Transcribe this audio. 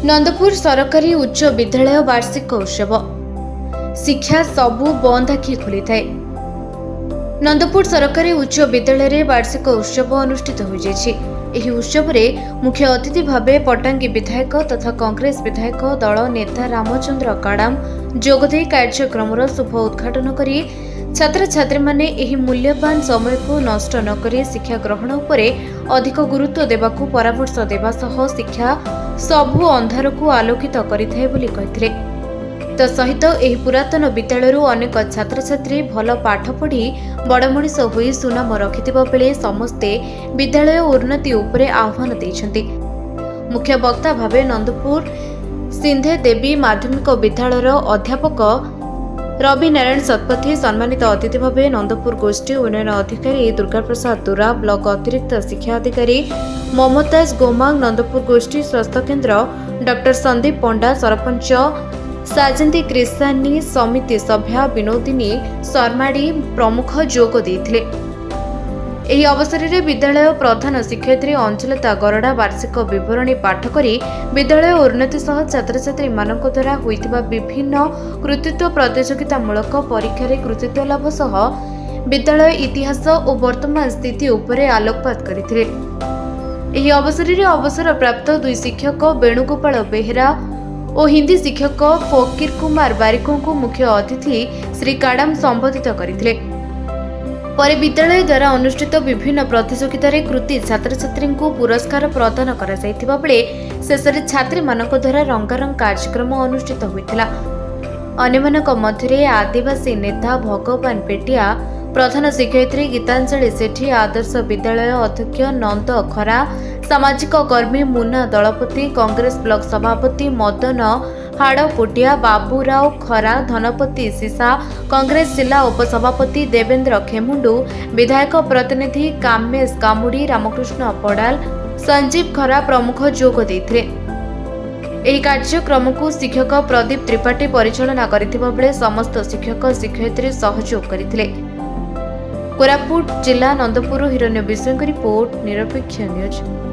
नंदपुर सरकारी उच्च विद्यालय वार्षिक उत्सव शिक्षा सबू बंद आखि खोली थाए। नंदपुर सरकारी उच्च विद्यालय रे वार्षिक उत्सव अनुष्ठित हो जायछि। एही उत्सव रे मुख्य अतिथि भावे पटांगी विधायक तथा कांग्रेस विधायक दल नेता रामचंद्र काडाम जोगदे कार्यक्रम शुभ उद्घाटन करी छात्र छात्री माने एही मूल्यवान समय को नष्ट न करी शिक्षा ग्रहण उपरे अधिक गुरुत्व देबाकू परामर्श देबा सह शिक्षा सबु अंधार को आलोकित करिथाय बोली कहिथिले। तो सहित एही पुरातन विद्यालयरू अनेक छात्र छात्री भल पाठ पढ़ी बड़ मनीष होई सुनाम रखिथिबा बेले समस्ते विद्यालय उन्नति उपरे आह्वान दैछन्ति। मुख्य वक्ता भावे नंदपुर सिंधे देवी माध्यमिक विद्यालयर अध्यापक रवि नारायण शतपथी, सम्मानित अतिथि भावे नंदपुर गोष्ठी उन्नयन अधिकारी दुर्गा प्रसाद दुरा, ब्लॉक अतिरिक्त शिक्षा अधिकारी ममताज गोमांग, नंदपुर गोष्ठी स्वास्थ्य केन्द्र डॉक्टर संदीप पंडा, सरपंच साजंती कृष्णानी, समिति सभ्या विनोदिनी शर्माड़ी प्रमुख जोग देथिले। एही अवसर में विद्यालय प्रधान शिक्षयित्री अंचलता गरडा वार्षिक विवरणी पाठ करी विद्यालय उन्नति सह छात्र छात्री मानक द्वारा होइतिबा विभिन्न कृतित्व प्रतियोगितामूलक परीक्षा कृतित्व लाभ सह विद्यालय इतिहास और वर्तमान स्थिति उपरे आलोकपात करथिले। एही अवसर में अवसर प्राप्त दुई शिक्षक वेणुगोपाल बेहेरा और हिंदी शिक्षक फकीर कुमार बारिकों को मुख्य अतिथि श्री काडाम संबोधित करथिले। पर विद्यालय द्वारा अनुष्ठित विभिन्न प्रतियोगिता कृति छात्र छात्री को पुरस्कार प्रदान करा जायतिबा बेले शेषरे छात्री मानक द्वारा रंगारंग कार्यक्रम अनुष्ठित होइतिला। अन्यमानक मध्यरे आदिवासी नेता भगवान पेटिया, प्रधान शिक्षयित्री गीतांजलि सेठी, आदर्श विद्यालय अध्यक्ष नंद खरा, सामाजिक कर्मी मुन्ना दलपति, कांग्रेस ब्लॉक सभापति मदन हाड़पोटिया, बाबूराव खरा, धनपति सीसा, कांग्रेस जिला उपसभापति देवेंद्र खेमुंडू, विधायक प्रतिनिधि कामेश कामुड़ी, रामकृष्ण पड़ाल, संजीव खरा प्रमुख जोग देथिले। एही कार्यक्रम को शिक्षक प्रदीप त्रिपाठी परिचालना करथिबा बेले समस्त शिक्षक शिक्षयित्री सहयोग करथिले। कोरापुट जिला नंदपुर हिरण्य विषय रिपोर्ट निरपेक्ष न्यूज।